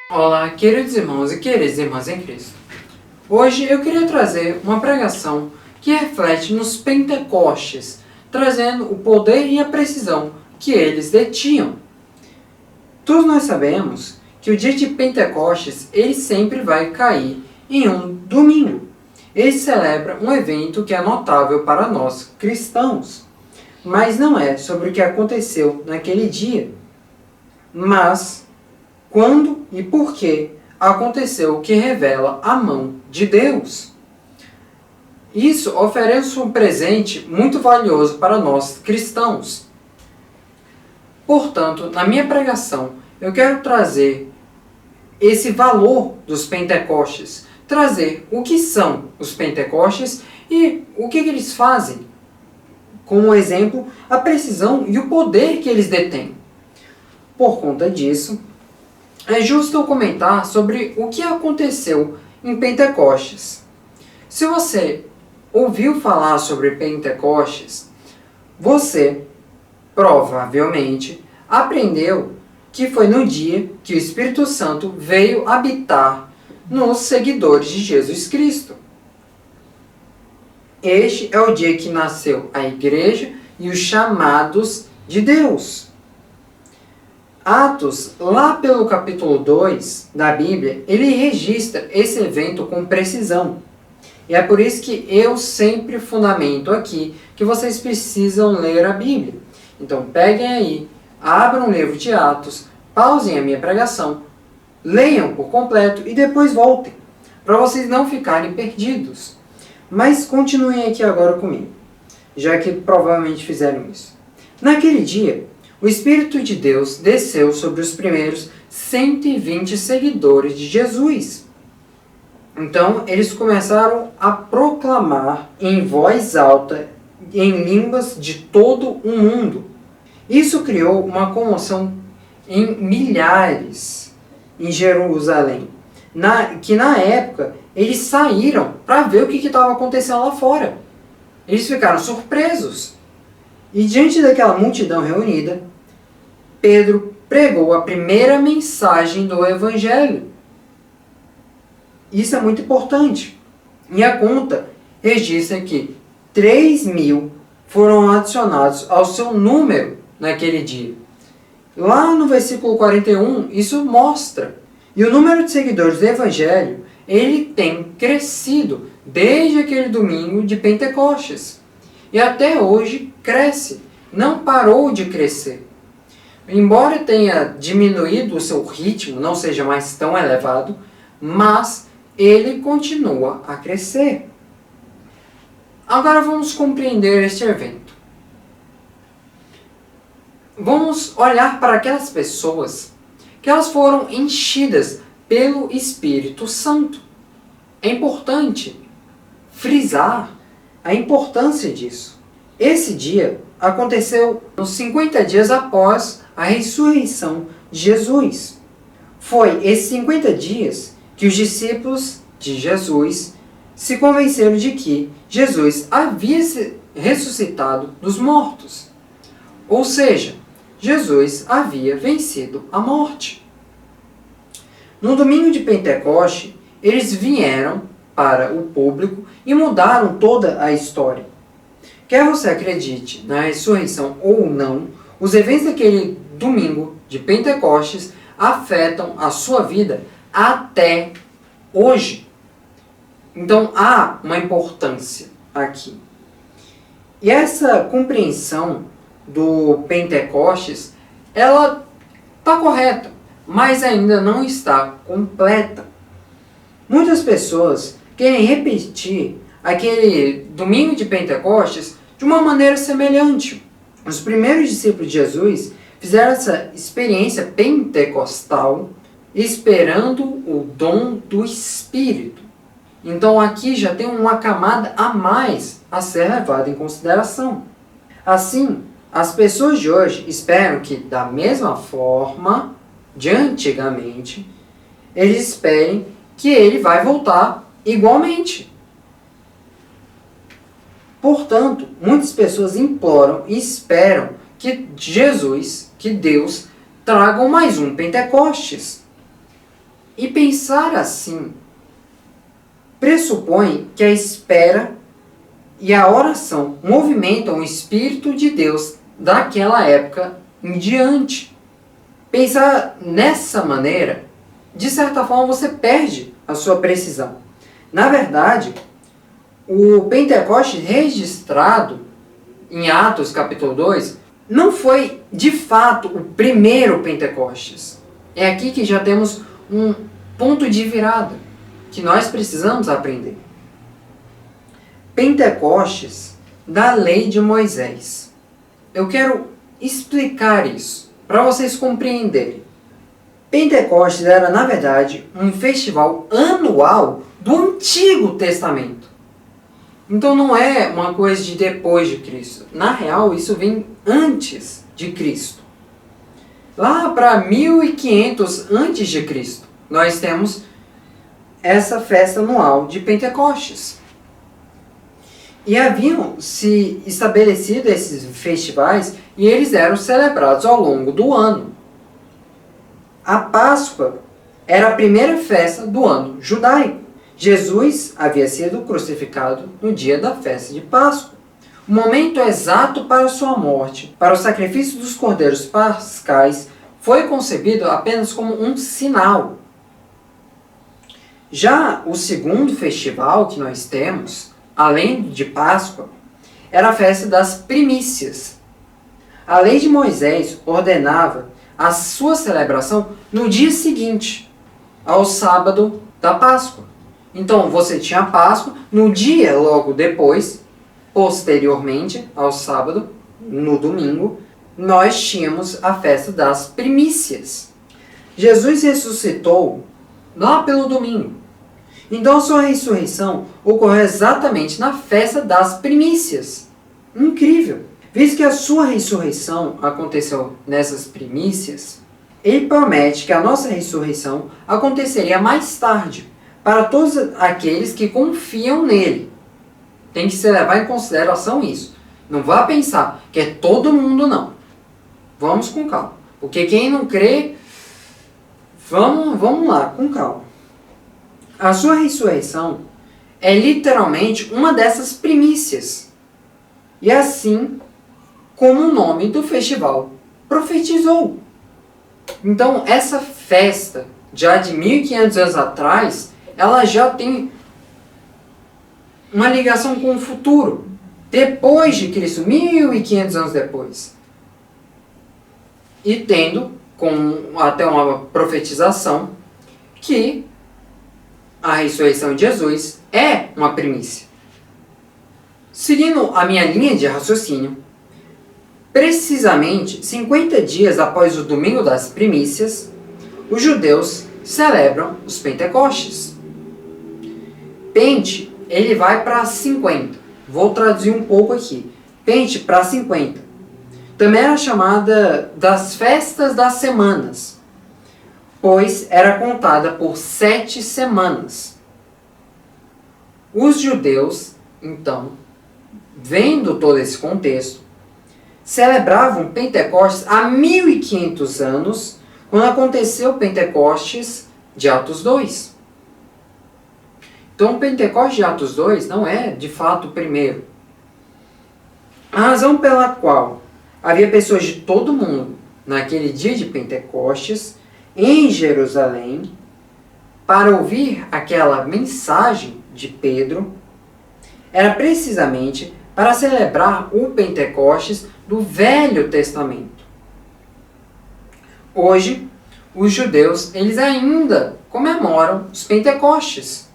Olá, queridos irmãos e queridas irmãs em Cristo. Hoje eu queria trazer uma pregação que reflete nos Pentecostes, trazendo o poder e a precisão que eles detinham. Todos nós sabemos que o dia de Pentecostes ele sempre vai cair em um domingo. Ele celebra um evento que é notável para nós cristãos, mas não é sobre o que aconteceu naquele dia, mas quando e por que aconteceu o que revela a mão de Deus. Isso oferece um presente muito valioso para nós cristãos. Portanto, na minha pregação, eu quero trazer esse valor dos Pentecostes, trazer o que são os Pentecostes e o que eles fazem. Como exemplo, a precisão e o poder que eles detêm. Por conta disso, é justo eu comentar sobre o que aconteceu em Pentecostes. Se você ouviu falar sobre Pentecostes, você provavelmente aprendeu que foi no dia que o Espírito Santo veio habitar nos seguidores de Jesus Cristo. Este é o dia que nasceu a igreja e os chamados de Deus. Atos, lá pelo capítulo 2 da Bíblia, ele registra esse evento com precisão. E é por isso que eu sempre fundamento aqui que vocês precisam ler a Bíblia. Então peguem aí, abram o livro de Atos, pausem a minha pregação, leiam por completo e depois voltem, para vocês não ficarem perdidos. Mas continuem aqui agora comigo, já que provavelmente fizeram isso. Naquele dia, o Espírito de Deus desceu sobre os primeiros 120 seguidores de Jesus. Então, eles começaram a proclamar em voz alta, em línguas de todo o mundo. Isso criou uma comoção em milhares em Jerusalém, que na época eles saíram para ver o que estava acontecendo lá fora. Eles ficaram surpresos. E diante daquela multidão reunida, Pedro pregou a primeira mensagem do Evangelho. Isso é muito importante. E a conta registra que 3.000 foram adicionados ao seu número naquele dia. Lá no versículo 41, isso mostra. E o número de seguidores do Evangelho, ele tem crescido desde aquele domingo de Pentecostes. E até hoje cresce, não parou de crescer. Embora tenha diminuído o seu ritmo, não seja mais tão elevado, mas ele continua a crescer. Agora vamos compreender este evento. Vamos olhar para aquelas pessoas que elas foram enchidas pelo Espírito Santo. É importante frisar a importância disso. Esse dia aconteceu nos 50 dias após a ressurreição de Jesus. Foi esses 50 dias que os discípulos de Jesus se convenceram de que Jesus havia se ressuscitado dos mortos. Ou seja, Jesus havia vencido a morte. No domingo de Pentecoste, eles vieram para o público e mudaram toda a história. Quer você acredite na ressurreição ou não, os eventos daquele domingo de Pentecostes afetam a sua vida até hoje. Então há uma importância aqui. E essa compreensão do Pentecostes, ela está correta, mas ainda não está completa. Muitas pessoas querem repetir aquele domingo de Pentecostes de uma maneira semelhante. Os primeiros discípulos de Jesus fizeram essa experiência pentecostal esperando o dom do Espírito. Então aqui já tem uma camada a mais a ser levada em consideração. Assim, as pessoas de hoje esperam que, da mesma forma de antigamente, eles esperem que ele vai voltar igualmente. Portanto, muitas pessoas imploram e esperam que Jesus, que Deus, tragam mais um Pentecostes. E pensar assim pressupõe que a espera e a oração movimentam o Espírito de Deus daquela época em diante. Pensar nessa maneira, de certa forma, você perde a sua precisão. Na verdade, o Pentecostes registrado em Atos capítulo 2 não foi de fato o primeiro Pentecostes. É aqui que já temos um ponto de virada que nós precisamos aprender. Pentecostes da lei de Moisés. Eu quero explicar isso para vocês compreenderem. Pentecostes era, na verdade, um festival anual do Antigo Testamento. Então não é uma coisa de depois de Cristo. Na real, isso vem antes de Cristo. Lá para 1500 antes de Cristo, nós temos essa festa anual de Pentecostes. E haviam se estabelecido esses festivais e eles eram celebrados ao longo do ano. A Páscoa era a primeira festa do ano judaico. Jesus havia sido crucificado no dia da festa de Páscoa. O momento exato para sua morte, para o sacrifício dos cordeiros pascais, foi concebido apenas como um sinal. Já o segundo festival que nós temos, além de Páscoa, era a festa das primícias. A lei de Moisés ordenava a sua celebração no dia seguinte, ao sábado da Páscoa. Então você tinha a Páscoa, no dia logo depois, posteriormente ao sábado, no domingo, nós tínhamos a festa das primícias. Jesus ressuscitou lá pelo domingo. Então a sua ressurreição ocorreu exatamente na festa das primícias. Incrível! Visto que a sua ressurreição aconteceu nessas primícias, ele promete que a nossa ressurreição aconteceria mais tarde, para todos aqueles que confiam nele. Tem que se levar em consideração isso. Não vá pensar que é todo mundo, não. Vamos com calma. Porque quem não crê, vamos lá, com calma. A sua ressurreição é literalmente uma dessas primícias. E assim como o nome do festival profetizou. Então, essa festa, já de 1500 anos atrás, ela já tem uma ligação com o futuro. Depois de Cristo, 1500 anos depois. E tendo, com até uma profetização, que a ressurreição de Jesus é uma primícia. Seguindo a minha linha de raciocínio, precisamente 50 dias após o Domingo das Primícias, os judeus celebram os Pentecostes. Pente, ele vai para 50. Vou traduzir um pouco aqui. Pente para 50. Também era chamada das festas das semanas, pois era contada por 7 semanas. Os judeus, então, vendo todo esse contexto, celebravam Pentecostes há 1500 anos, quando aconteceu o Pentecostes de Atos 2. Então, o Pentecostes de Atos 2 não é, de fato, o primeiro. A razão pela qual havia pessoas de todo mundo naquele dia de Pentecostes em Jerusalém para ouvir aquela mensagem de Pedro era precisamente para celebrar o Pentecostes do Velho Testamento. Hoje, os judeus eles ainda comemoram os Pentecostes,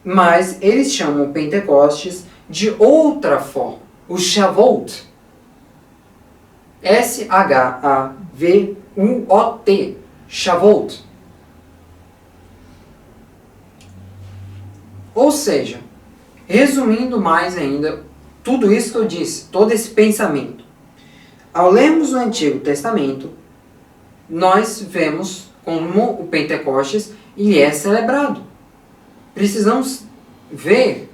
mas eles chamam o Pentecostes de outra forma, o Shavuot. S-H-A-V-U-O-T, Shavuot. Ou seja, resumindo mais ainda, tudo isso que eu disse, todo esse pensamento. Ao lermos o Antigo Testamento, nós vemos como o Pentecostes ele é celebrado. Precisamos ver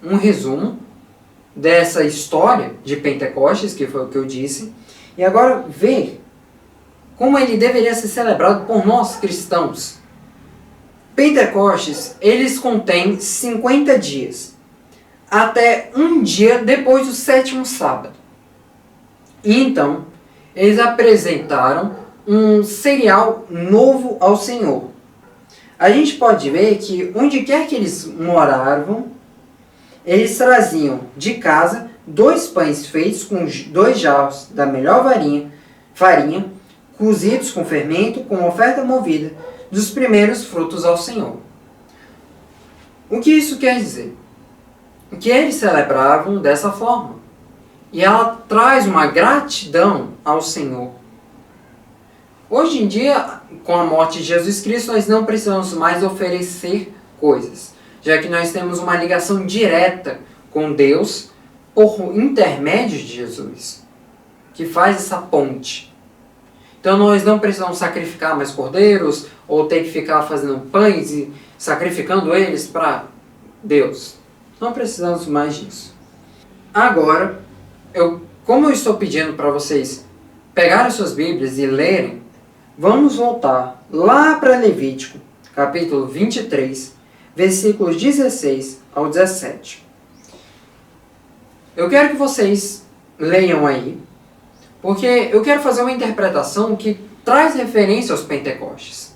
um resumo dessa história de Pentecostes, que foi o que eu disse, e agora ver como ele deveria ser celebrado por nós cristãos. Pentecostes, eles contêm 50 dias, até um dia depois do 7º sábado. E então, eles apresentaram um cereal novo ao Senhor. A gente pode ver que onde quer que eles moravam, eles traziam de casa 2 pães feitos com 2 jarros da melhor farinha, cozidos com fermento, com oferta movida dos primeiros frutos ao Senhor. O que isso quer dizer? Que eles celebravam dessa forma. E ela traz uma gratidão ao Senhor. Hoje em dia, com a morte de Jesus Cristo, nós não precisamos mais oferecer coisas, já que nós temos uma ligação direta com Deus por intermédio de Jesus, que faz essa ponte. Então nós não precisamos sacrificar mais cordeiros, ou ter que ficar fazendo pães e sacrificando eles para Deus. Não precisamos mais disso. Agora, como eu estou pedindo para vocês pegarem suas Bíblias e lerem, vamos voltar lá para Levítico, capítulo 23, versículos 16 ao 17. Eu quero que vocês leiam aí, porque eu quero fazer uma interpretação que traz referência aos Pentecostes.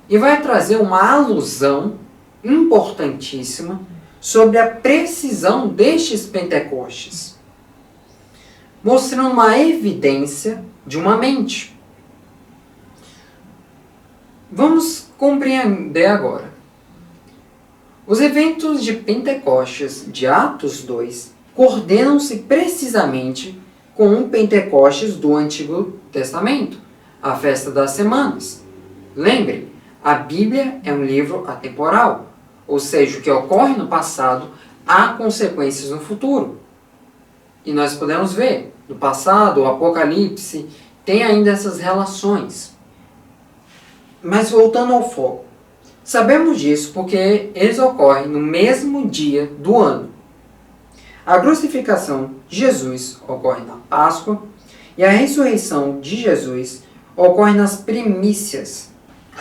E vai trazer uma alusão importantíssima sobre a precisão destes Pentecostes, mostrando uma evidência de uma mente. Vamos compreender agora. Os eventos de Pentecostes de Atos 2 coordenam-se precisamente com o Pentecostes do Antigo Testamento, a festa das semanas. Lembre, a Bíblia é um livro atemporal, ou seja, o que ocorre no passado há consequências no futuro. E nós podemos ver, no passado, o Apocalipse tem ainda essas relações. Mas voltando ao foco, sabemos disso porque eles ocorrem no mesmo dia do ano. A crucificação de Jesus ocorre na Páscoa e a ressurreição de Jesus ocorre nas primícias.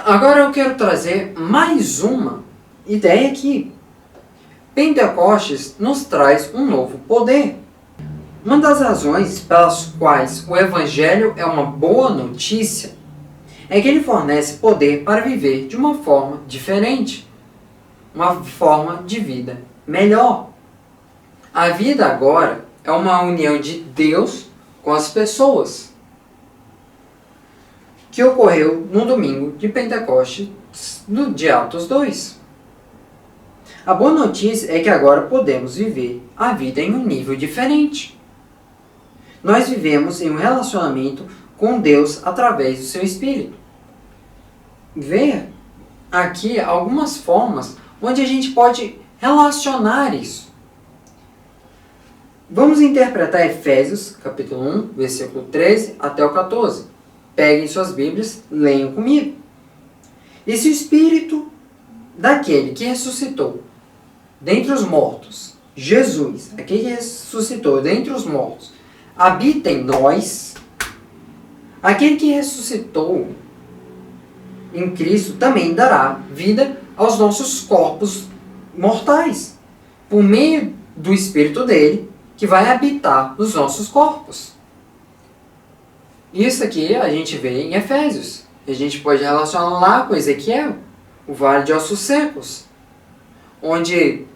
Agora eu quero trazer mais uma ideia aqui. Pentecostes nos traz um novo poder. Uma das razões pelas quais o Evangelho é uma boa notícia é que ele fornece poder para viver de uma forma diferente, uma forma de vida melhor. A vida agora é uma união de Deus com as pessoas, que ocorreu no domingo de Pentecostes, de Atos 2. A boa notícia é que agora podemos viver a vida em um nível diferente. Nós vivemos em um relacionamento com Deus através do seu Espírito. Ver aqui algumas formas onde a gente pode relacionar isso. Vamos interpretar Efésios, capítulo 1, versículo 13 até o 14. Peguem suas Bíblias, leiam comigo. E se o Espírito daquele que ressuscitou dentre os mortos, Jesus, aquele que ressuscitou dentre os mortos, habita em nós, aquele que ressuscitou em Cristo também dará vida aos nossos corpos mortais, por meio do Espírito dele, que vai habitar nos nossos corpos. Isso aqui a gente vê em Efésios. A gente pode relacionar lá com Ezequiel, o vale de ossos secos, onde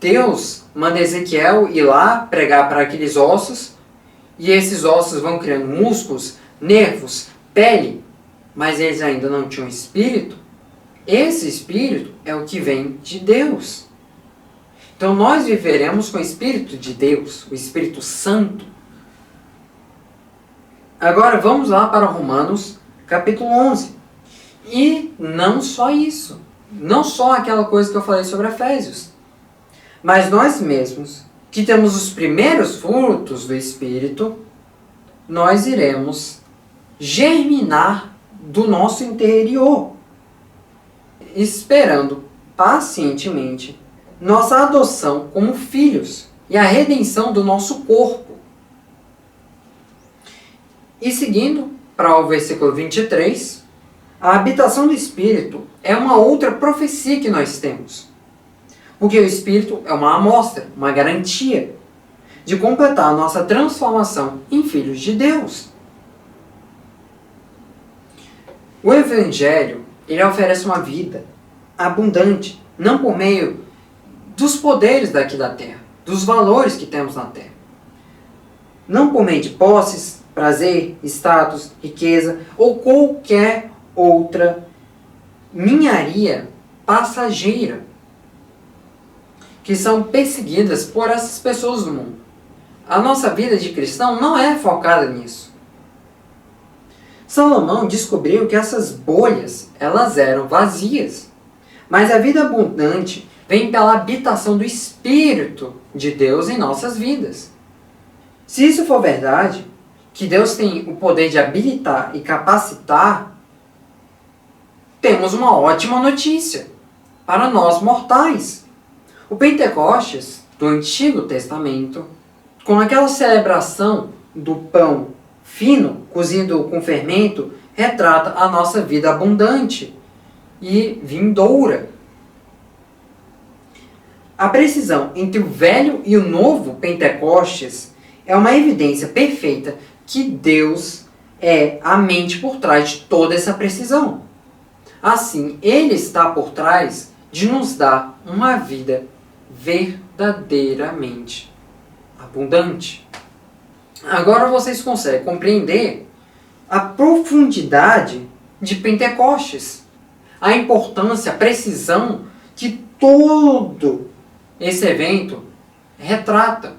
Deus manda Ezequiel ir lá pregar para aqueles ossos, e esses ossos vão criando músculos, nervos, pele, mas eles ainda não tinham espírito. Esse espírito é o que vem de Deus. Então nós viveremos com o Espírito de Deus, o Espírito Santo. Agora vamos lá para Romanos, capítulo 11. E não só isso. Não só aquela coisa que eu falei sobre Efésios. Mas nós mesmos, que temos os primeiros frutos do Espírito, nós iremos germinar do nosso interior, esperando pacientemente nossa adoção como filhos e a redenção do nosso corpo. E seguindo para o versículo 23, a habitação do Espírito é uma outra profecia que nós temos. Porque o Espírito é uma amostra, uma garantia de completar a nossa transformação em filhos de Deus. O Evangelho, ele oferece uma vida abundante, não por meio dos poderes daqui da terra, dos valores que temos na terra. Não por meio de posses, prazer, status, riqueza ou qualquer outra ninharia passageira que são perseguidas por essas pessoas do mundo. A nossa vida de cristão não é focada nisso. Salomão descobriu que essas bolhas, elas eram vazias. Mas a vida abundante vem pela habitação do Espírito de Deus em nossas vidas. Se isso for verdade, que Deus tem o poder de habilitar e capacitar, temos uma ótima notícia para nós mortais. O Pentecostes do Antigo Testamento, com aquela celebração do pão fino, cozido com fermento, retrata a nossa vida abundante e vindoura. A precisão entre o velho e o novo Pentecostes é uma evidência perfeita que Deus é a mente por trás de toda essa precisão. Assim, Ele está por trás de nos dar uma vida verdadeiramente abundante. Agora vocês conseguem compreender a profundidade de Pentecostes, a importância, a precisão que todo esse evento retrata.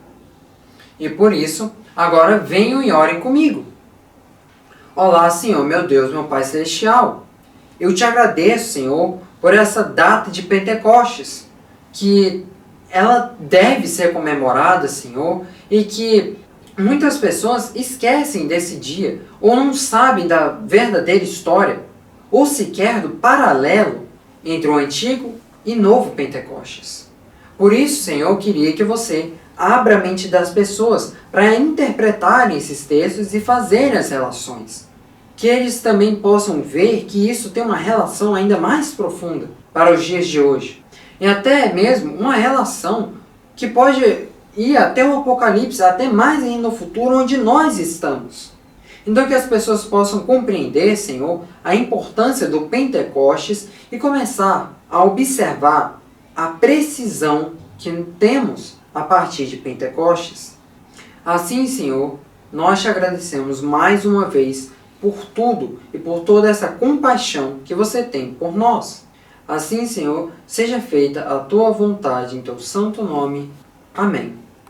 E por isso, agora venham e orem comigo. Olá, Senhor, meu Deus, meu Pai Celestial. Eu te agradeço, Senhor, por essa data de Pentecostes, que ela deve ser comemorada, Senhor, e que muitas pessoas esquecem desse dia, ou não sabem da verdadeira história, ou sequer do paralelo entre o antigo e novo Pentecostes. Por isso, Senhor, eu queria que você abra a mente das pessoas para interpretarem esses textos e fazerem as relações. Que eles também possam ver que isso tem uma relação ainda mais profunda para os dias de hoje. E até mesmo uma relação que pode ir até o Apocalipse, até mais ainda no futuro, onde nós estamos. Então que as pessoas possam compreender, Senhor, a importância do Pentecostes e começar a observar a precisão que temos a partir de Pentecostes. Assim, Senhor, nós te agradecemos mais uma vez por tudo e por toda essa compaixão que você tem por nós. Assim, Senhor, seja feita a tua vontade em teu santo nome. Amém.